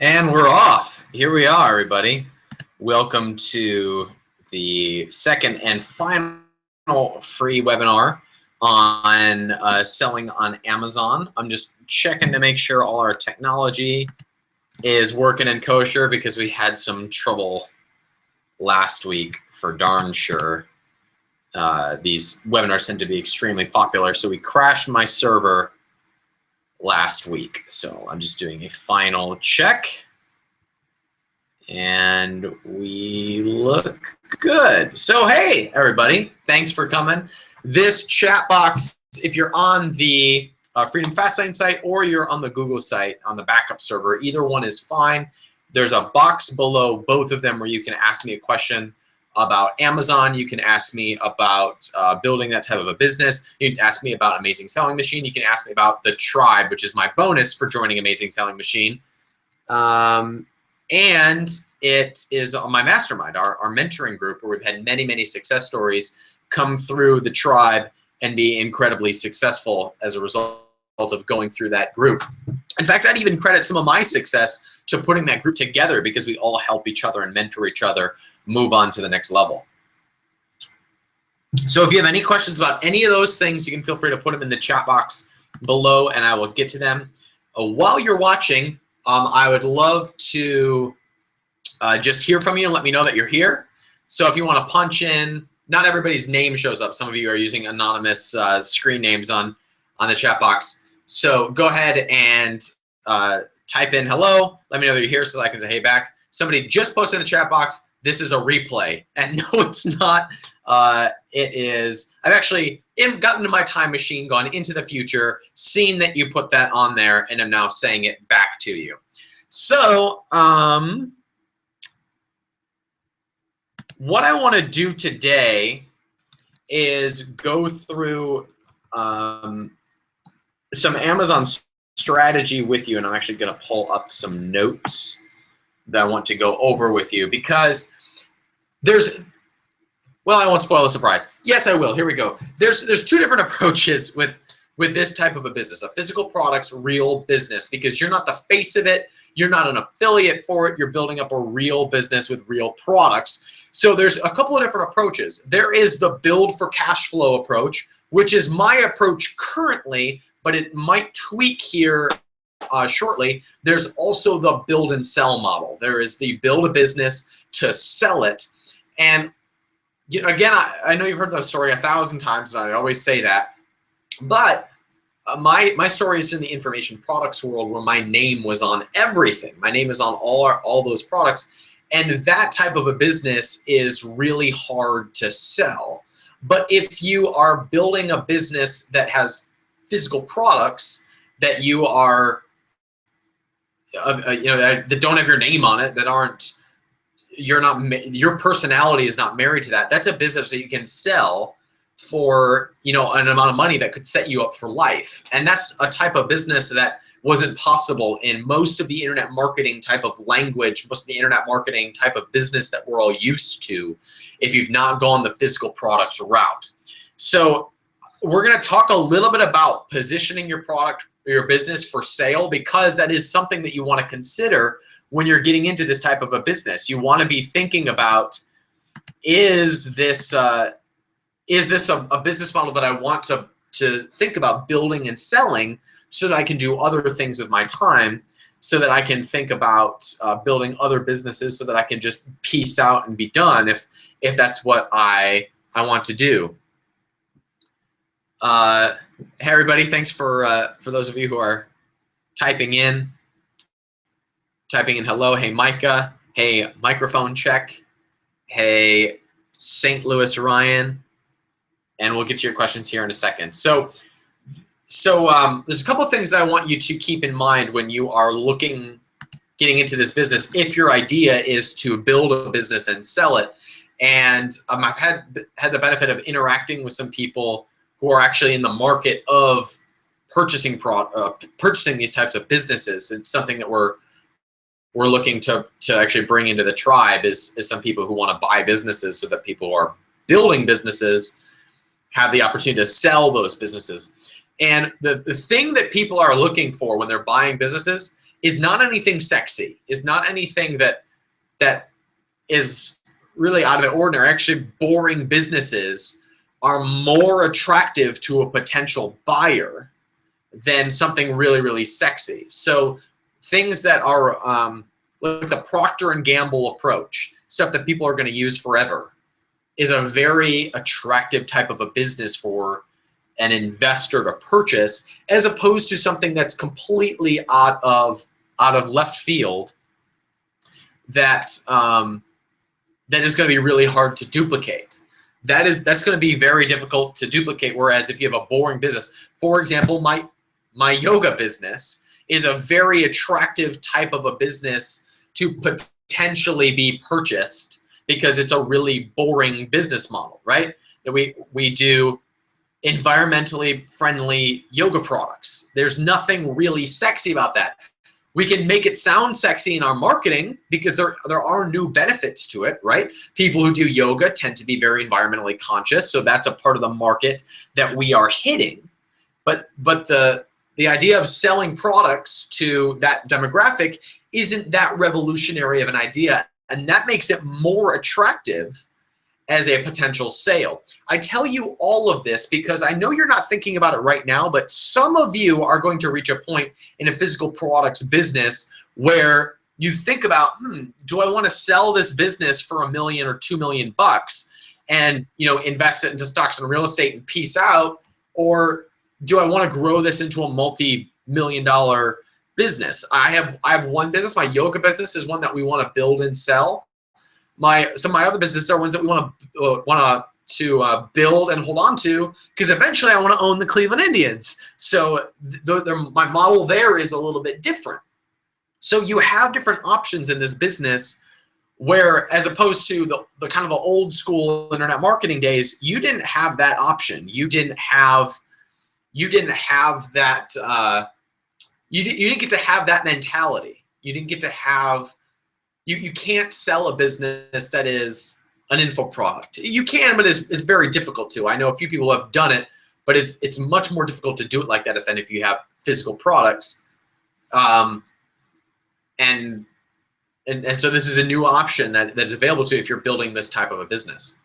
And we're off. Here we are, everybody. Welcome to the second and final free webinar on selling on Amazon. I'm just checking to make sure all our technology is working in kosher because we had some trouble last week for darn sure. These webinars tend to be extremely popular, so we crashed my server last week. So I'm just doing a final check. And we look good. So hey, everybody, thanks for coming. This chat box, if you're on the Freedom Fastlane site or you're on the Google site on the backup server, either one is fine. There's a box below both of them where you can ask me a question about Amazon. You can ask me about building that type of a business. You can ask me about Amazing Selling Machine. You can ask me about the Tribe, which is my bonus for joining Amazing Selling Machine. And it is on my mastermind, our mentoring group, where we've had many, many success stories come through the Tribe and be incredibly successful as a result of going through that group. In fact, I'd even credit some of my success to putting that group together because we all help each other and mentor each other move on to the next level. So if you have any questions about any of those things, you can feel free to put them in the chat box below and I will get to them. While you're watching, I would love to just hear from you and let me know that you're here. So if you want to punch in, not everybody's name shows up. Some of you are using anonymous screen names on the chat box. So go ahead and type in hello. Let me know that you're here so that I can say hey back. Somebody just posted in the chat box, this is a replay. And no, it's not. It is, I've actually gotten to my time machine, gone into the future, seen that you put that on there, and I'm now saying it back to you. So what I want to do today is go through some Amazon strategy with you, and I'm actually going to pull up some notes that I want to go over with you because there's, well, I won't spoil the surprise. Yes, I will. Here we go. There's two different approaches with this type of a business, a physical products, real business, because you're not the face of it. You're not an affiliate for it. You're building up a real business with real products. So there's a couple of different approaches. There is the build for cash flow approach, which is my approach currently, but it might tweak here shortly. There's also the build and sell model. There is the build a business to sell it. And again, I know you've heard that story 1,000 times, and I always say that, but my story is in the information products world where my name was on everything. My name is on all those products, and that type of a business is really hard to sell. But if you are building a business that has physical products that you are, that don't have your name on it, that aren't, your personality is not married to that. That's a business that you can sell for, an amount of money that could set you up for life. And that's a type of business that wasn't possible in most of the internet marketing type of language, most of the internet marketing type of business that we're all used to if you've not gone the physical products route. So we're going to talk a little bit about positioning your product or your business for sale, because that is something that you want to consider when you're getting into this type of a business. You want to be thinking about, is this a business model that I want to think about building and selling so that I can do other things with my time, so that I can think about building other businesses so that I can just peace out and be done if that's what I want to do. Hey everybody, thanks for those of you who are typing in hello. Hey Micah, hey microphone check, hey St. Louis Ryan, and we'll get to your questions here in a second. So there's a couple of things I want you to keep in mind when you are getting into this business, if your idea is to build a business and sell it. And I've had the benefit of interacting with some people who are actually in the market of purchasing these types of businesses. It's something that we're looking to actually bring into the tribe is some people who want to buy businesses so that people who are building businesses have the opportunity to sell those businesses. And the thing that people are looking for when they're buying businesses is not anything sexy, is not anything that is really out of the ordinary. Actually, boring businesses are more attractive to a potential buyer than something really, really sexy. So things that are like the Procter and Gamble approach, stuff that people are going to use forever, is a very attractive type of a business for an investor to purchase, as opposed to something that's completely out of left field that that is going to be really hard to duplicate. That's going to be very difficult to duplicate. Whereas if you have a boring business, for example, my yoga business is a very attractive type of a business to potentially be purchased because it's a really boring business model, right? We do environmentally friendly yoga products. There's nothing really sexy about that. We can make it sound sexy in our marketing because there are new benefits to it, right? People who do yoga tend to be very environmentally conscious, so that's a part of the market that we are hitting. But the idea of selling products to that demographic isn't that revolutionary of an idea, and that makes it more attractive as a potential sale. I tell you all of this because I know you're not thinking about it right now, but some of you are going to reach a point in a physical products business where you think about, do I want to sell this business for $1 million or $2 million and invest it into stocks and real estate and peace out, or do I want to grow this into a multi-million-dollar business? I have one business. My yoga business is one that we want to build and sell. Some of my other businesses are ones that we want to build and hold on to, because eventually I want to own the Cleveland Indians. So my model there is a little bit different. So you have different options in this business where, as opposed to the kind of the old school internet marketing days, you didn't have that option. You didn't have that. You didn't get to have that mentality. You didn't get to have. You can't sell a business that is an info product. You can, but it's very difficult to. I know a few people have done it, but it's much more difficult to do it like that than if you have physical products. And so this is a new option that is available to you if you're building this type of a business.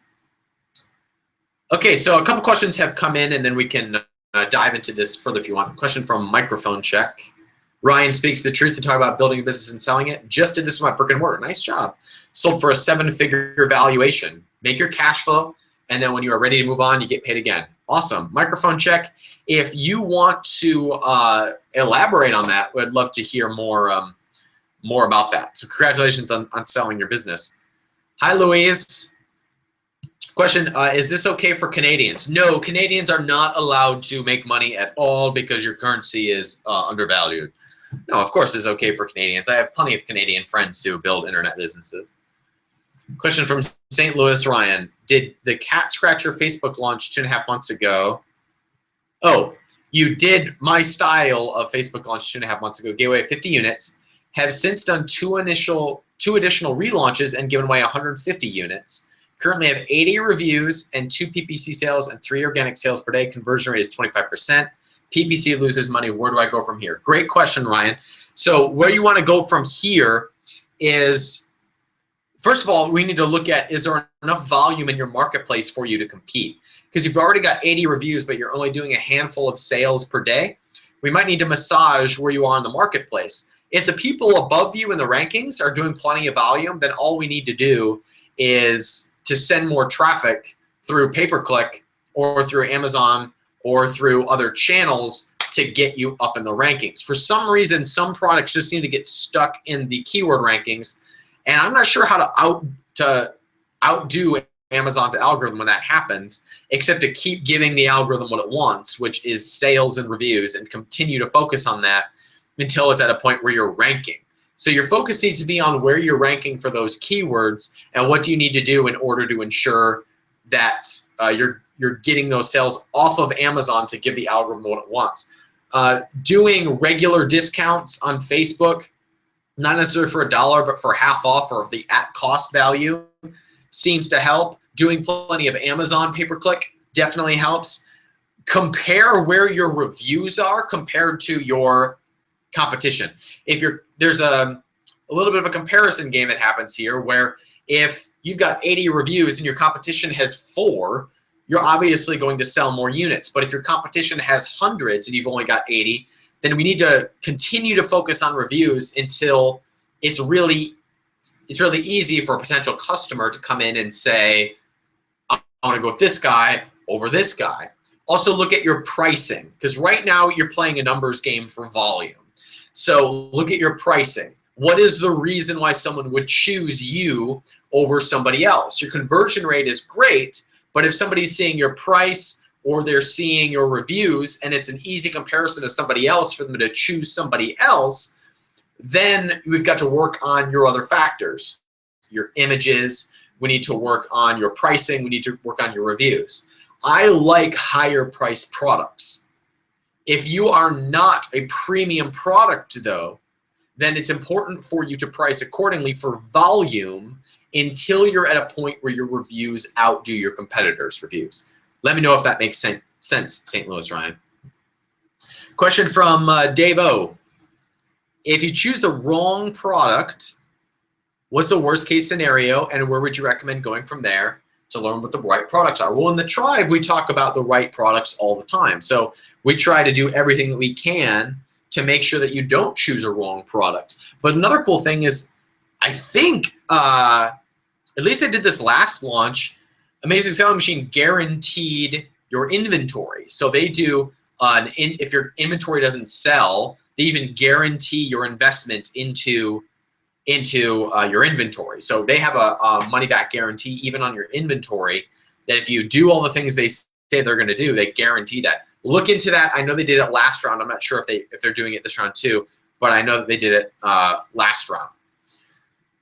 Okay, so a couple questions have come in, and then we can dive into this further if you want. Question from Microphone Check. Ryan speaks the truth to talk about building a business and selling it. Just did this with my brick and mortar. Nice job. Sold for a 7-figure valuation. Make your cash flow, and then when you are ready to move on, you get paid again. Awesome. Microphone Check. If you want to elaborate on that, we'd love to hear more about that. So congratulations on selling your business. Hi, Louise. Question, is this okay for Canadians? No, Canadians are not allowed to make money at all because your currency is undervalued. No, of course it's okay for Canadians. I have plenty of Canadian friends who build internet businesses. Question from St. Louis, Ryan. Did the Cat Scratcher Facebook launch 2.5 months ago? Oh, you did my style of Facebook launch 2.5 months ago. Gave away 50 units. Have since done two additional relaunches and given away 150 units. Currently have 80 reviews and 2 PPC sales and 3 organic sales per day. Conversion rate is 25%. PPC loses money. Where do I go from here? Great question, Ryan. So where you want to go from here is, first of all, we need to look at, is there enough volume in your marketplace for you to compete? Because you've already got 80 reviews, but you're only doing a handful of sales per day. We might need to massage where you are in the marketplace. If the people above you in the rankings are doing plenty of volume, then all we need to do is to send more traffic through pay-per-click or through Amazon or through other channels to get you up in the rankings. For some reason, some products just seem to get stuck in the keyword rankings, and I'm not sure how to outdo Amazon's algorithm when that happens, except to keep giving the algorithm what it wants, which is sales and reviews, and continue to focus on that until it's at a point where you're ranking. So your focus needs to be on where you're ranking for those keywords and what do you need to do in order to ensure that you're getting those sales off of Amazon to give the algorithm what it wants. Doing regular discounts on Facebook, not necessarily for $1, but for half off or the at cost value, seems to help. Doing plenty of Amazon pay-per-click definitely helps. Compare where your reviews are compared to your competition. There's a little bit of a comparison game that happens here where if you've got 80 reviews and your competition has 4, you're obviously going to sell more units. But if your competition has hundreds and you've only got 80, then we need to continue to focus on reviews until it's really easy for a potential customer to come in and say, I want to go with this guy over this guy. Also look at your pricing, because right now you're playing a numbers game for volume. So look at your pricing. What is the reason why someone would choose you over somebody else? Your conversion rate is great, but if somebody's seeing your price or they're seeing your reviews and it's an easy comparison to somebody else for them to choose somebody else, then we've got to work on your other factors. Your images, we need to work on your pricing, we need to work on your reviews. I like higher priced products. If you are not a premium product though, then it's important for you to price accordingly for volume until you're at a point where your reviews outdo your competitors' reviews. Let me know if that makes sense, St. Louis, Ryan. Question from Dave O. If you choose the wrong product, what's the worst case scenario and where would you recommend going from there to learn what the right products are? Well, in the tribe, we talk about the right products all the time. So we try to do everything that we can to make sure that you don't choose a wrong product. But another cool thing is, I think, at least I did this last launch, Amazing Selling Machine guaranteed your inventory. So they do, if your inventory doesn't sell, they even guarantee your investment into your inventory. So they have a money back guarantee even on your inventory, that if you do all the things they say they're going to do, they guarantee that. Look into that. I know they did it last round. I'm not sure if they're doing it this round too, but I know that they did it last round.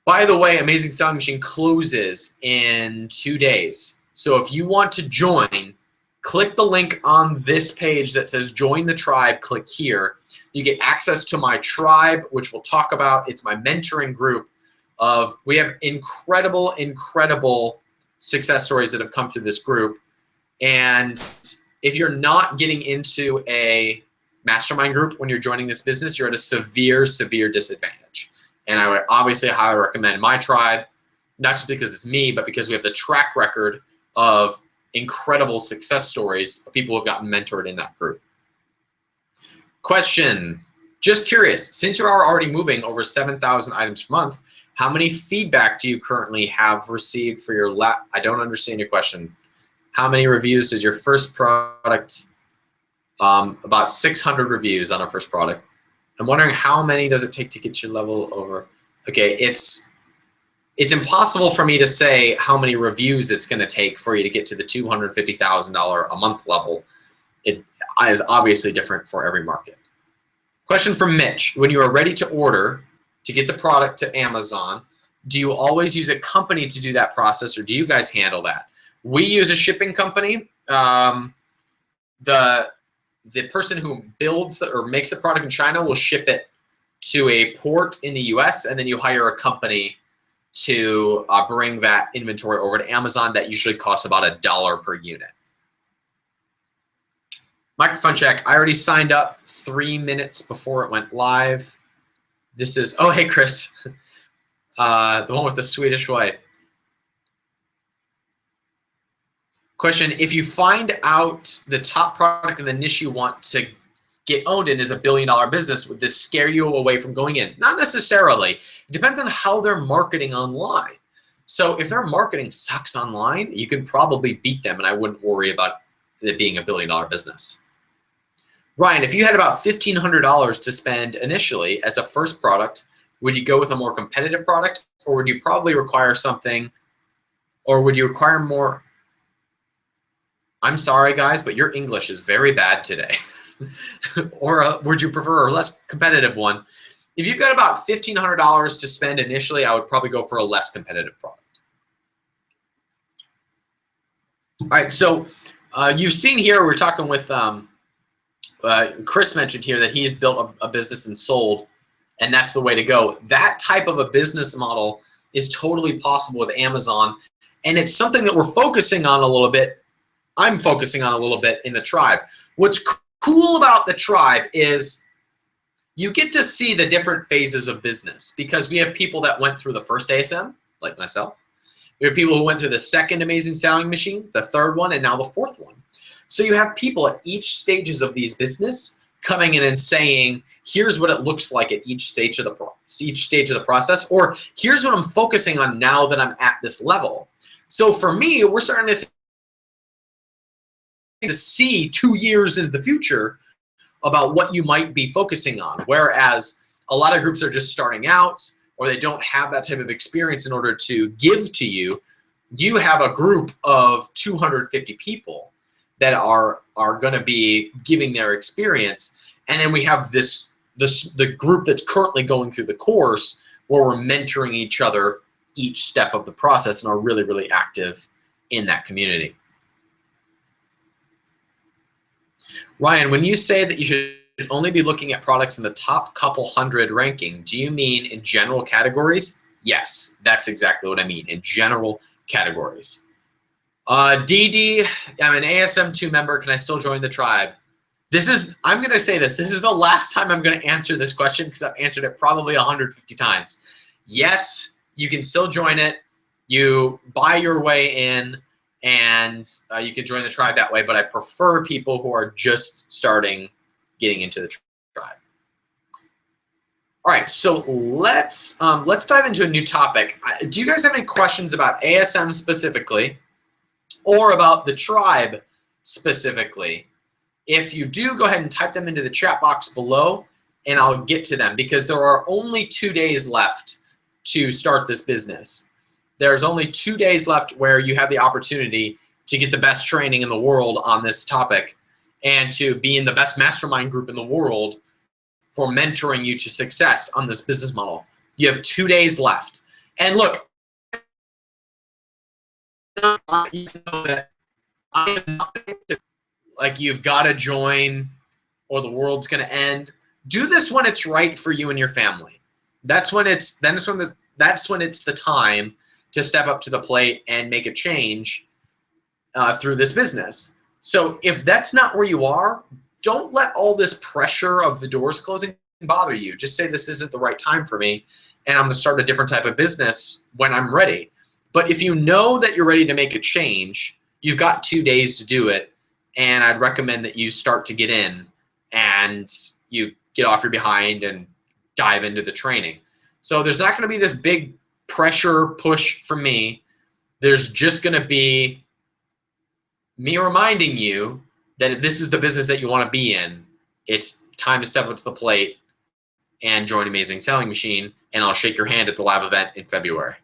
By the way, Amazing Selling Machine closes in 2 days. So if you want to join, click the link on this page that says join the tribe, click here. You get access to my tribe, which we'll talk about. It's my mentoring group we have incredible success stories that have come through this group. And if you're not getting into a mastermind group when you're joining this business, you're at a severe disadvantage. And I would obviously highly recommend my tribe, not just because it's me, but because we have the track record of incredible success stories of people who have gotten mentored in that group. Question, just curious, since you are already moving over 7,000 items per month, how many feedback do you currently have received for your I don't understand your question. How many reviews does your first product, about 600 reviews on our first product. I'm wondering how many does it take to get your level over? Okay, it's impossible for me to say how many reviews it's going to take for you to get to the $250,000 a month level. It is obviously different for every market. Question from Mitch. When you are ready to order to get the product to Amazon, do you always use a company to do that process, or do you guys handle that? We use a shipping company. The person who builds or makes the product in China will ship it to a port in the US, and then you hire a company to bring that inventory over to Amazon. That usually costs about $1 per unit. Microphone check. I already signed up 3 minutes before it went live. This is, oh, hey, Chris. The one with the Swedish wife. Question, if you find out the top product in the niche you want to get owned in is $1 billion business, would this scare you away from going in? Not necessarily. It depends on how they're marketing online. So if their marketing sucks online, you can probably beat them, and I wouldn't worry about it being $1 billion business. Ryan, if you had about $1,500 to spend initially as a first product, would you go with a more competitive product, or would you probably require something, or would you require more? I'm sorry, guys, but your English is very bad today. Or would you prefer a less competitive one? If you've got about $1,500 to spend initially, I would probably go for a less competitive product. All right, so you've seen here, we're talking with Chris mentioned here that he's built a business and sold, and that's the way to go. That type of a business model is totally possible with Amazon, and it's something that we're focusing on a little bit. I'm focusing on a little bit in the tribe. What's cool about the tribe is you get to see the different phases of business, because we have people that went through the first ASM, like myself. We have people who went through the second Amazing Selling Machine, the third one, and now the fourth one. So you have people at each stages of these business coming in and saying, here's what it looks like at each stage of the process, or here's what I'm focusing on now that I'm at this level. So for me, we're starting to see 2 years into the future about what you might be focusing on, whereas a lot of groups are just starting out, or they don't have that type of experience in order to give to you. You have a group of 250 people that are going to be giving their experience, and then we have the group that's currently going through the course, where we're mentoring each other each step of the process and are really, really active in that community. Ryan, when you say that you should only be looking at products in the top couple hundred ranking, do you mean in general categories? Yes, that's exactly what I mean, in general categories. DD, I'm an ASM2 member. Can I still join the tribe? I'm going to say this is the last time I'm going to answer this question, because I've answered it probably 150 times. Yes, you can still join it. You buy your way in, and you can join the tribe that way, but I prefer people who are just starting getting into the tribe. All right, so let's dive into a new topic. Do you guys have any questions about ASM specifically, or about the tribe specifically? If you do, go ahead and type them into the chat box below, and I'll get to them, because there are only 2 days left to start this business. There's only 2 days left where you have the opportunity to get the best training in the world on this topic, and to be in the best mastermind group in the world for mentoring you to success on this business model. You have 2 days left. And look, you know that I am not like you've got to join or the world's going to end. Do this when it's right for you and your family. That's when it's the time to step up to the plate and make a change through this business. So if that's not where you are, don't let all this pressure of the doors closing bother you. Just say, this isn't the right time for me, and I'm going to start a different type of business when I'm ready. But if you know that you're ready to make a change, you've got 2 days to do it, and I'd recommend that you start to get in and you get off your behind and dive into the training. So there's not going to be this big pressure push from me. There's just going to be me reminding you that if this is the business that you want to be in, it's time to step up to the plate and join Amazing Selling Machine, and I'll shake your hand at the live event in February.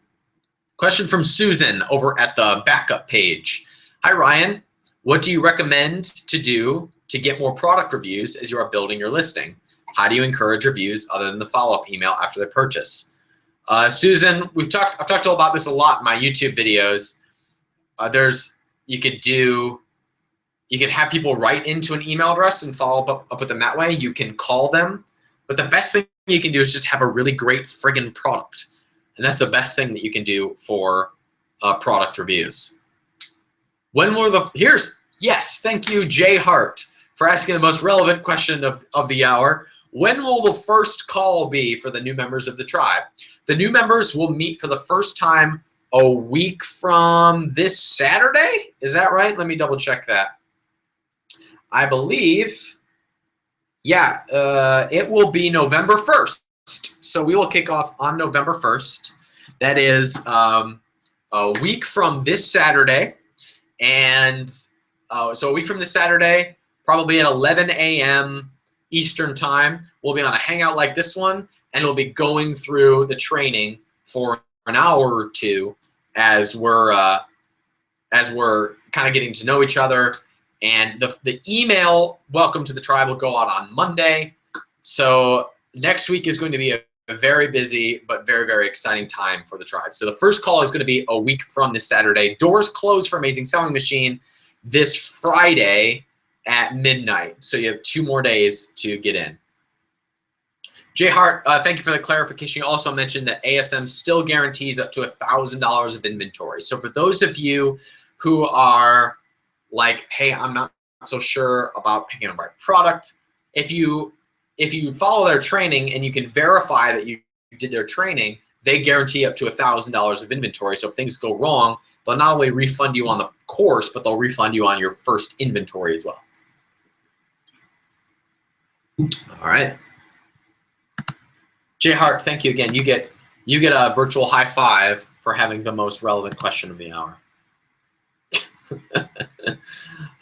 Question from Susan over at the backup page. Hi, Ryan. What do you recommend to do to get more product reviews as you are building your listing? How do you encourage reviews other than the follow-up email after the purchase? Susan, I've talked about this a lot in my YouTube videos. You could have people write into an email address and follow up with them that way. You can call them. But the best thing you can do is just have a really great friggin' product. And that's the best thing that you can do for product reviews. Yes, thank you, Jay Hart, for asking the most relevant question of the hour. When will the first call be for the new members of the tribe? The new members will meet for the first time a week from this Saturday. Is that right? Let me double check that. I believe, yeah, it will be November 1st. So we will kick off on November 1st. That is a week from this Saturday. And so a week from this Saturday, probably at 11 a.m. Eastern time, we'll be on a hangout like this one, and we'll be going through the training for an hour or two as we're kind of getting to know each other. And the email welcome to the tribe will go out on Monday. So next week is going to be a very busy but very, very exciting time for the tribe. So the first call is going to be a week from this Saturday. Doors close for Amazing Selling Machine this Friday at midnight. So you have 2 more days to get in. Jay Hart, thank you for the clarification. You also mentioned that ASM still guarantees up to $1,000 of inventory. So for those of you who are like, hey, I'm not so sure about picking the right product, if you if you follow their training and you can verify that you did their training, they guarantee up to $1,000 of inventory. So if things go wrong, they'll not only refund you on the course, but they'll refund you on your first inventory as well. All right. Jay Hart, thank you again. You get a virtual high five for having the most relevant question of the hour.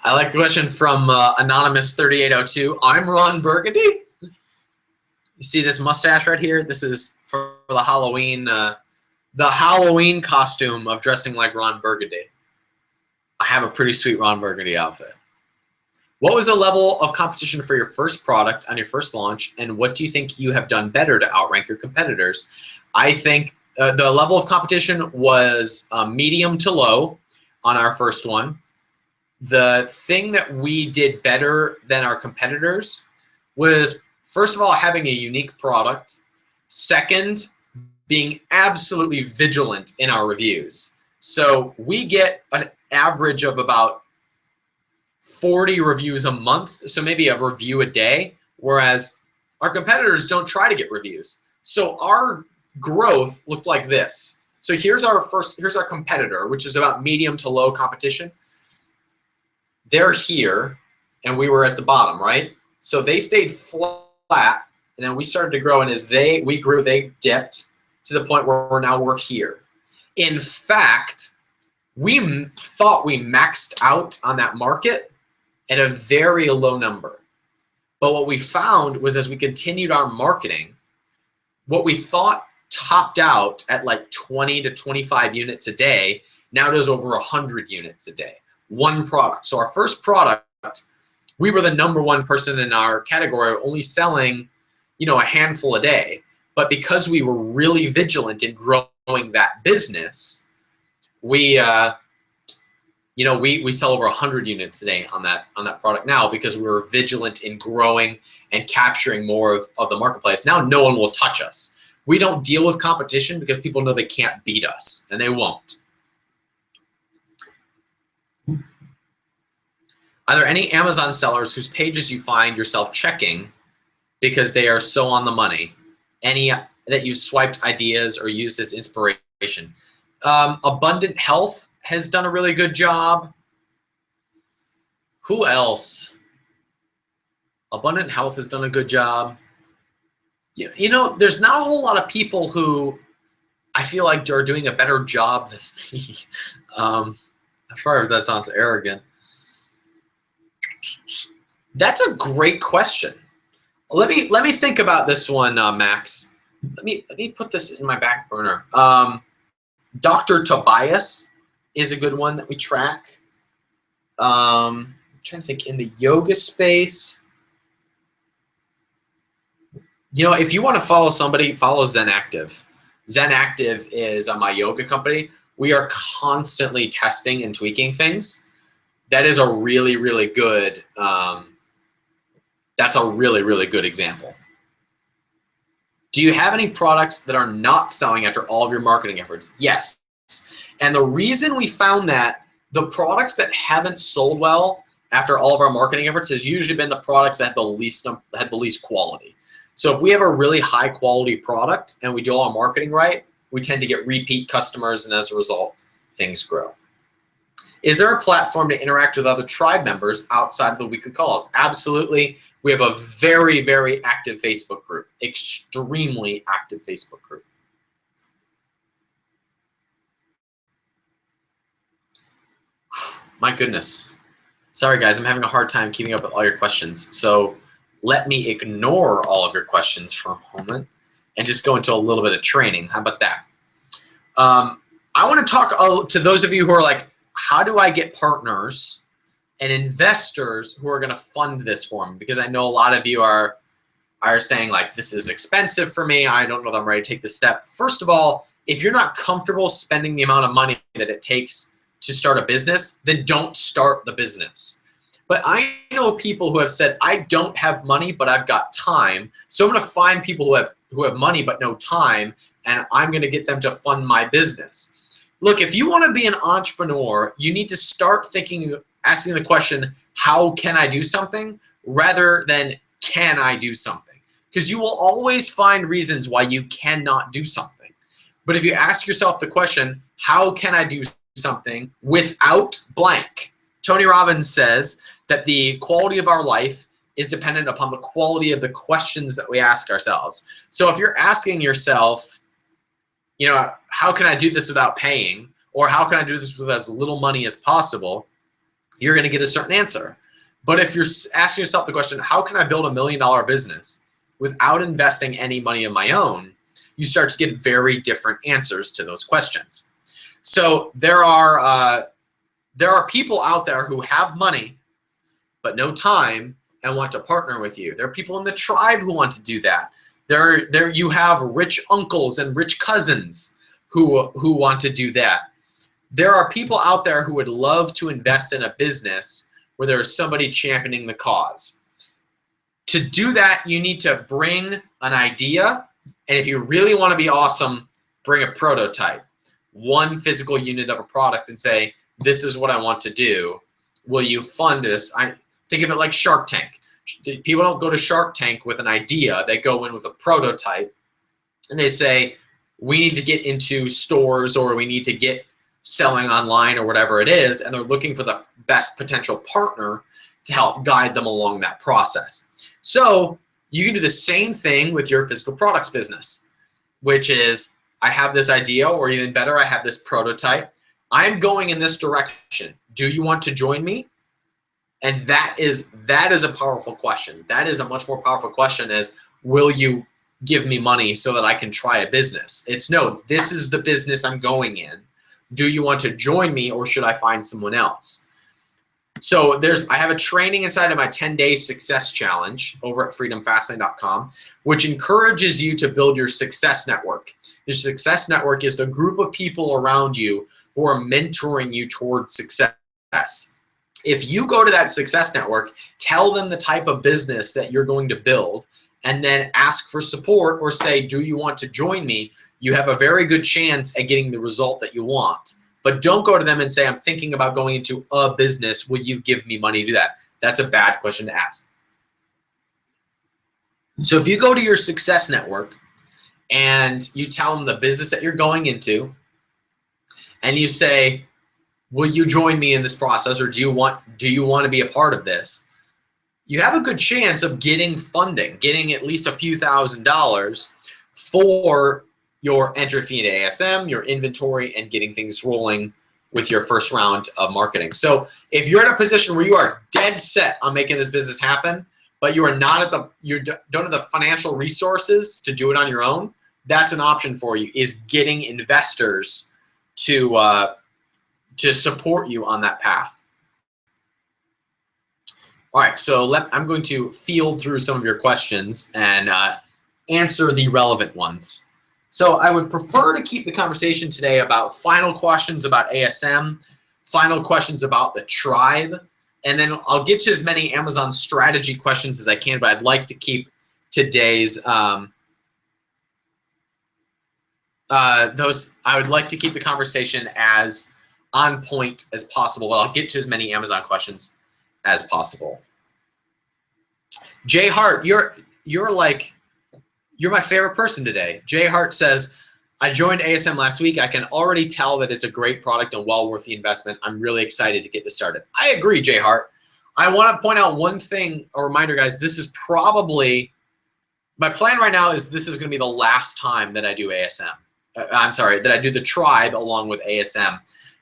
I like the question from Anonymous 3802. I'm Ron Burgundy. You see this mustache right here? This is for the Halloween costume of dressing like Ron Burgundy. I have a pretty sweet Ron Burgundy outfit. What was the level of competition for your first product on your first launch, and what do you think you have done better to outrank your competitors? I think the level of competition was medium to low on our first one. The thing that we did better than our competitors was, first of all, having a unique product. Second, being absolutely vigilant in our reviews. So we get an average of about 40 reviews a month, so maybe a review a day, whereas our competitors don't try to get reviews. So our growth looked like this. So here's our competitor, which is about medium to low competition. They're here, and we were at the bottom, right? So they stayed flat, and then we started to grow, and as we grew, they dipped to the point where we're here. In fact, we thought we maxed out on that market at a very low number. But what we found was, as we continued our marketing, what we thought topped out at like 20 to 25 units a day now does over 100 units a day. One product. So our first product, we were the #1 person in our category, only selling, a handful a day. But because we were really vigilant in growing that business, we sell over 100 units a day on that product now, because we were vigilant in growing and capturing more of the marketplace. Now no one will touch us. We don't deal with competition because people know they can't beat us, and they won't. Are there any Amazon sellers whose pages you find yourself checking because they are so on the money? Any that you've swiped ideas or used as inspiration? Abundant Health has done a really good job. Who else? Abundant Health has done a good job. There's not a whole lot of people who I feel like are doing a better job than me. I'm sorry if that sounds arrogant. That's a great question. Let me think about this one, Max. Let me put this in my back burner. Dr. Tobias is a good one that we track. I'm trying to think in the yoga space. If you want to follow somebody, follow Zen Active. Zen Active is my yoga company. We are constantly testing and tweaking things. That is a really, really good. That's a really, really good example. Do you have any products that are not selling after all of your marketing efforts? Yes. And the reason we found that the products that haven't sold well after all of our marketing efforts has usually been the products that had the least quality. So if we have a really high quality product and we do all our marketing right, we tend to get repeat customers, and as a result, things grow. Is there a platform to interact with other tribe members outside of the weekly calls? Absolutely. We have a very, very active Facebook group, extremely active Facebook group. My goodness. Sorry, guys, I'm having a hard time keeping up with all your questions. So let me ignore all of your questions for a moment and just go into a little bit of training. How about that? I want to talk to those of you who are like, how do I get partners and investors who are going to fund this for me? Because I know a lot of you are saying, like, this is expensive for me. I don't know that I'm ready to take this step. First of all, if you're not comfortable spending the amount of money that it takes to start a business, then don't start the business. But I know people who have said, I don't have money, but I've got time. So I'm going to find people who have money but no time, and I'm going to get them to fund my business. Look, if you want to be an entrepreneur, you need to start asking the question, how can I do something, rather than can I do something? because you will always find reasons why you cannot do something. But if you ask yourself the question, how can I do something without blank? Tony Robbins says that the quality of our life is dependent upon the quality of the questions that we ask ourselves. So if you're asking yourself, you know, how can I do this without paying? Or how can I do this with as little money as possible? You're going to get a certain answer. But if you're asking yourself the question, how can I build $1 million business without investing any money of my own? You start to get very different answers to those questions. So there are people out there who have money but no time and want to partner with you. There are people in the tribe who want to do that. There you have rich uncles and rich cousins who want to do that. There are people out there who would love to invest in a business where there's somebody championing the cause. To do that, you need to bring an idea, and if you really want to be awesome, bring a prototype, one physical unit of a product, and say, this is what I want to do. Will you fund this? I think of it like Shark Tank. People don't go to Shark Tank with an idea. They go in with a prototype, and they say, we need to get into stores, or we need to get selling online, or whatever it is, and they're looking for the best potential partner to help guide them along that process. So you can do the same thing with your physical products business, which is, I have this idea, or even better, I have this prototype. I'm going in this direction. Do you want to join me? And that is a powerful question. That is a much more powerful question is, will you give me money so that I can try a business? It's no, this is the business I'm going in. Do you want to join me, or should I find someone else? So I have a training inside of my 10-day success challenge over at freedomfastlane.com, which encourages you to build your success network. Your success network is the group of people around you who are mentoring you towards success. If you go to that success network, tell them the type of business that you're going to build, and then ask for support or say, do you want to join me? You have a very good chance at getting the result that you want. But don't go to them and say, I'm thinking about going into a business. Will you give me money to do that? That's a bad question to ask. So if you go to your success network and you tell them the business that you're going into, and you say, will you join me in this process, or do you want to be a part of this? You have a good chance of getting funding, getting at least a few $1,000s for your entry fee into ASM, your inventory, and getting things rolling with your first round of marketing. So if you're in a position where you are dead set on making this business happen, but you are not you don't have the financial resources to do it on your own, that's an option for you, is getting investors to support you on that path. All right, so I'm going to field through some of your questions and answer the relevant ones. So I would prefer to keep the conversation today about final questions about ASM, final questions about the tribe, and then I'll get to as many Amazon strategy questions as I can, but I'd like to keep today's I would like to keep the conversation as on point as possible, but I'll get to as many Amazon questions as possible. Jay Hart, you're my favorite person today. Jay Hart says, I joined ASM last week. I can already tell that it's a great product and well worth the investment. I'm really excited to get this started. I agree, Jay Hart. I want to point out one thing, a reminder, guys. This is probably, my plan right now is this is going to be the last time that I do ASM. I'm sorry, that I do the tribe along with ASM.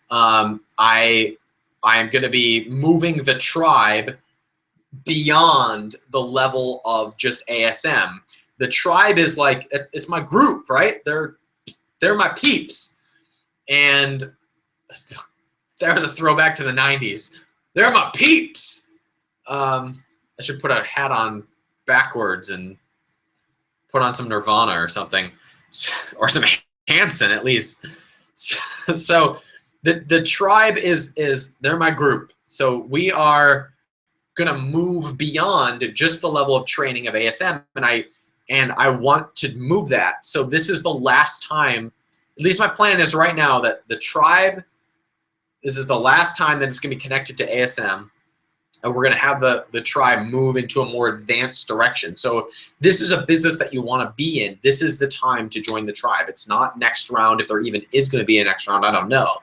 I am going to be moving the tribe beyond the level of just ASM. The tribe is like, it's my group, right? They're my peeps. And there's a throwback to the 90s. They're my peeps. I should put a hat on backwards and put on some Nirvana or something, or some Hanson at least. So the tribe is they're my group. So we are gonna move beyond just the level of training of ASM, and I want to move that. So this is the last time, at least my plan is right now, that the tribe, this is the last time that it's gonna be connected to ASM. and we're going to have the tribe move into a more advanced direction. So if this is a business that you want to be in, this is the time to join the tribe. It's not next round. If there even is going to be a next round, I don't know.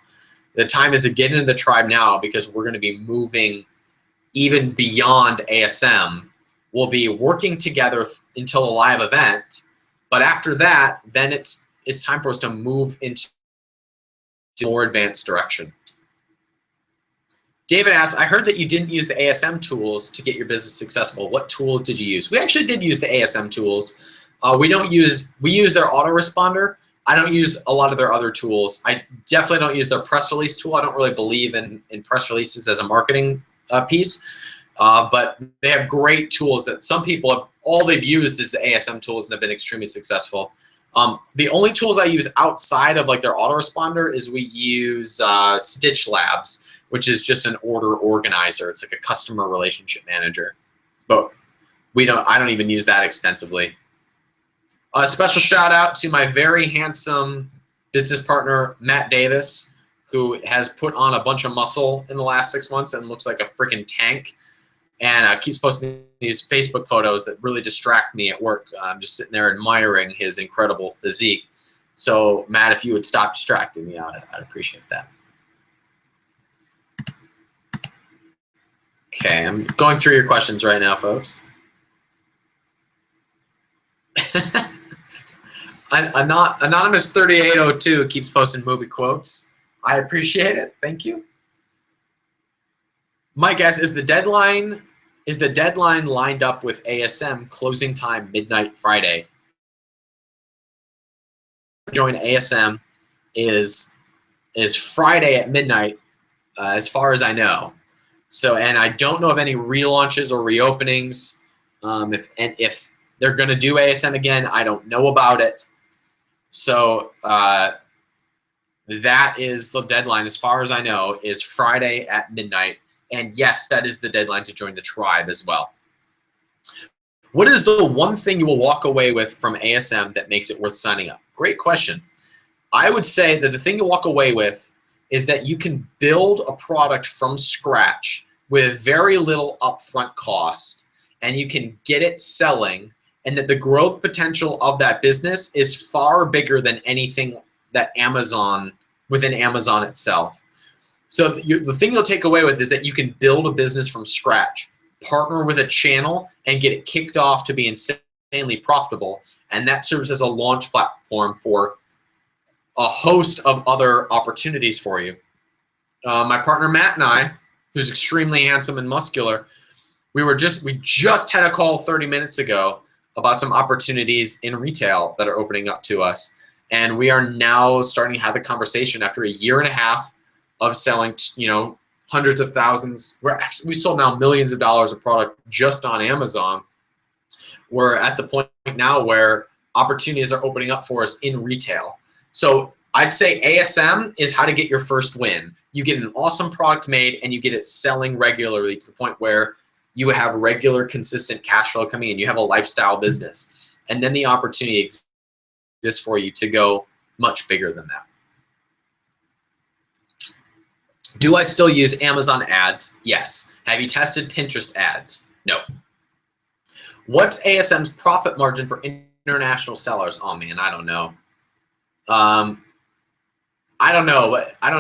The time is to get into the tribe now, because we're going to be moving even beyond ASM. We'll be working together until a live event, but after that, then it's time for us to move into a more advanced direction. David asks, I heard that you didn't use the ASM tools to get your business successful. What tools did you use? We actually did use the ASM tools. We use their autoresponder. I don't use a lot of their other tools. I definitely don't use their press release tool. I don't really believe in press releases as a marketing piece, but they have great tools that some people have, all they've used is the ASM tools and have been extremely successful. The only tools I use outside of like their autoresponder is we use Stitch Labs, which is just an order organizer. It's like a customer relationship manager, but I don't even use that extensively. A special shout out to my very handsome business partner, Matt Davis, who has put on a bunch of muscle in the last 6 months and looks like a freaking tank, and keeps posting these Facebook photos that really distract me at work. I'm just sitting there admiring his incredible physique. So Matt, if you would stop distracting me, I'd appreciate that. Okay, I'm going through your questions right now, folks. Anonymous 3802 keeps posting movie quotes. I appreciate it. Thank you. My guess is the deadline lined up with ASM closing time midnight Friday. Join ASM is Friday at midnight, as far as I know. So, and I don't know of any relaunches or reopenings. If they're going to do ASM again, I don't know about it. So that is the deadline, as far as I know, is Friday at midnight. And yes, that is the deadline to join the tribe as well. What is the one thing you will walk away with from ASM that makes it worth signing up? Great question. I would say that the thing you walk away with is that you can build a product from scratch with very little upfront cost, and you can get it selling, and that the growth potential of that business is far bigger than anything that within Amazon itself. So the thing you'll take away with is that you can build a business from scratch, partner with a channel, and get it kicked off to be insanely profitable, and that serves as a launch platform for a host of other opportunities for you. My partner Matt and I, who's extremely handsome and muscular, we just had a call 30 minutes ago about some opportunities in retail that are opening up to us, and we are now starting to have the conversation after a year and a half of selling, hundreds of thousands. We sold now millions of dollars of product just on Amazon. We're at the point now where opportunities are opening up for us in retail. So I'd say ASM is how to get your first win. You get an awesome product made and you get it selling regularly to the point where you have regular, consistent cash flow coming in. You have a lifestyle business. And then the opportunity exists for you to go much bigger than that. Do I still use Amazon ads? Yes. Have you tested Pinterest ads? No. What's ASM's profit margin for international sellers? Oh man, I don't know. I don't know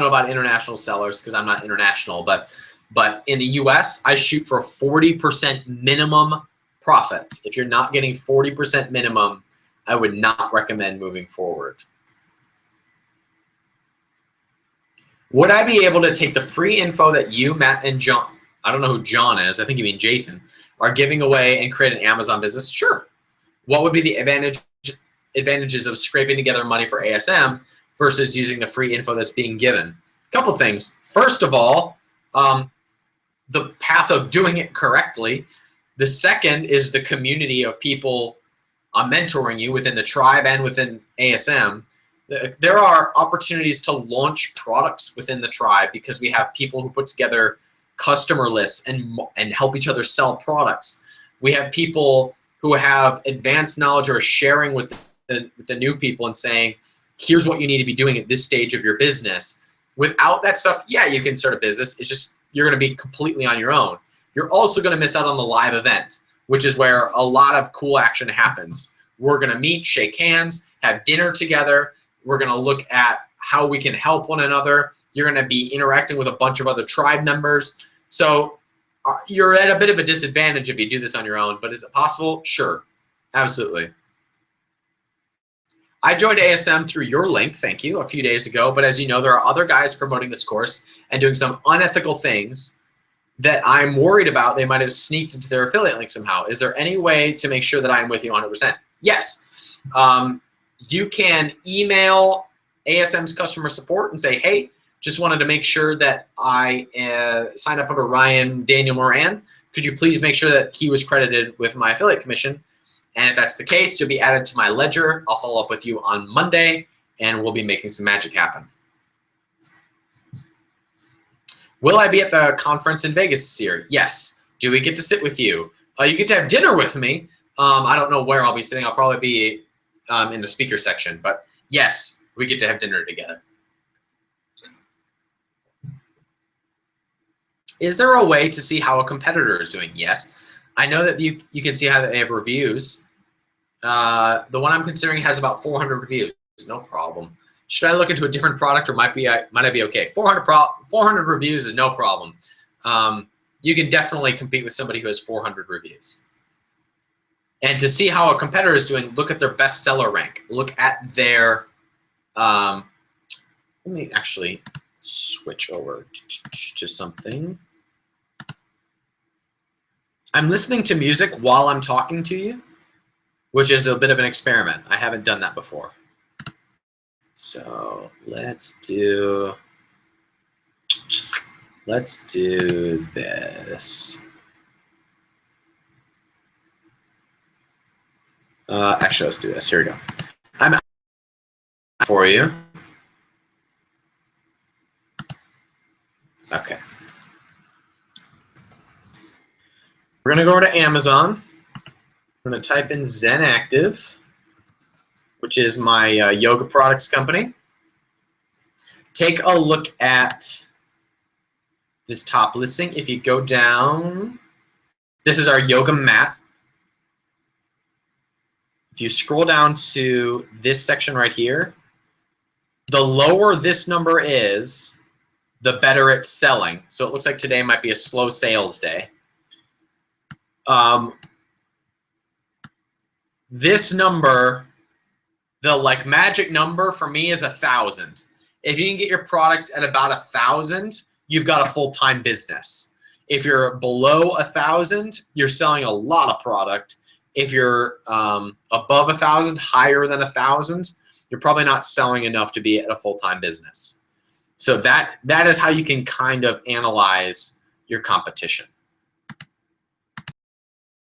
about international sellers because I'm not international, but in the US, I shoot for a 40% minimum profit. If you're not getting 40% minimum, I would not recommend moving forward. Would I be able to take the free info that you, Matt, and John, I don't know who John is, I think you mean Jason, are giving away and create an Amazon business? Sure. What would be the advantages of scraping together money for ASM versus using the free info that's being given? A couple things. First of all, the path of doing it correctly. The second is the community of people mentoring you within the tribe and within ASM. There are opportunities to launch products within the tribe because we have people who put together customer lists and help each other sell products. We have people who have advanced knowledge or are sharing with the new people and saying, here's what you need to be doing at this stage of your business. Without that stuff, yeah, you can start a business. It's just you're going to be completely on your own. you're also going to miss out on the live event, which is where a lot of cool action happens. We're going to meet, shake hands, have dinner together. We're going to look at how we can help one another. You're going to be interacting with a bunch of other tribe members. So you're at a bit of a disadvantage if you do this on your own, but is it possible? Sure, absolutely. I joined ASM through your link, thank you, a few days ago, but as you know, there are other guys promoting this course and doing some unethical things that I'm worried about. They might have sneaked into their affiliate link somehow. Is there any way to make sure that I'm with you 100%? Yes. You can email ASM's customer support and say, hey, just wanted to make sure that I signed up under Ryan Daniel Moran. Could you please make sure that he was credited with my affiliate commission? And if that's the case, you'll be added to my ledger. I'll follow up with you on Monday, and we'll be making some magic happen. Will I be at the conference in Vegas this year? Yes. Do we get to sit with you? You get to have dinner with me. I don't know where I'll be sitting. I'll probably be in the speaker section. But yes, we get to have dinner together. Is there a way to see how a competitor is doing? Yes. I know that you can see how they have reviews. The one I'm considering has about 400 reviews. No problem. Should I look into a different product, or might I be okay? 400 reviews is no problem. You can definitely compete with somebody who has 400 reviews. And to see how a competitor is doing, look at their bestseller rank. Look at their. Let me actually switch over to something. I'm listening to music while I'm talking to you, which is a bit of an experiment. I haven't done that before. So let's do this. Actually, let's do this. Here we go. I'm for you. Okay. We're going to go over to Amazon. I'm going to type in Zen Active, which is my yoga products company. Take a look at this top listing. If you go down, this is our yoga mat. If you scroll down to this section right here, the lower this number is, the better it's selling. So it looks like today might be a slow sales day. This number, the magic number for me is 1,000. If you can get your products at about 1,000, you've got a full-time business. If you're below 1,000, you're selling a lot of product. If you're above 1,000, higher than 1,000, you're probably not selling enough to be at a full-time business. So that is how you can kind of analyze your competition.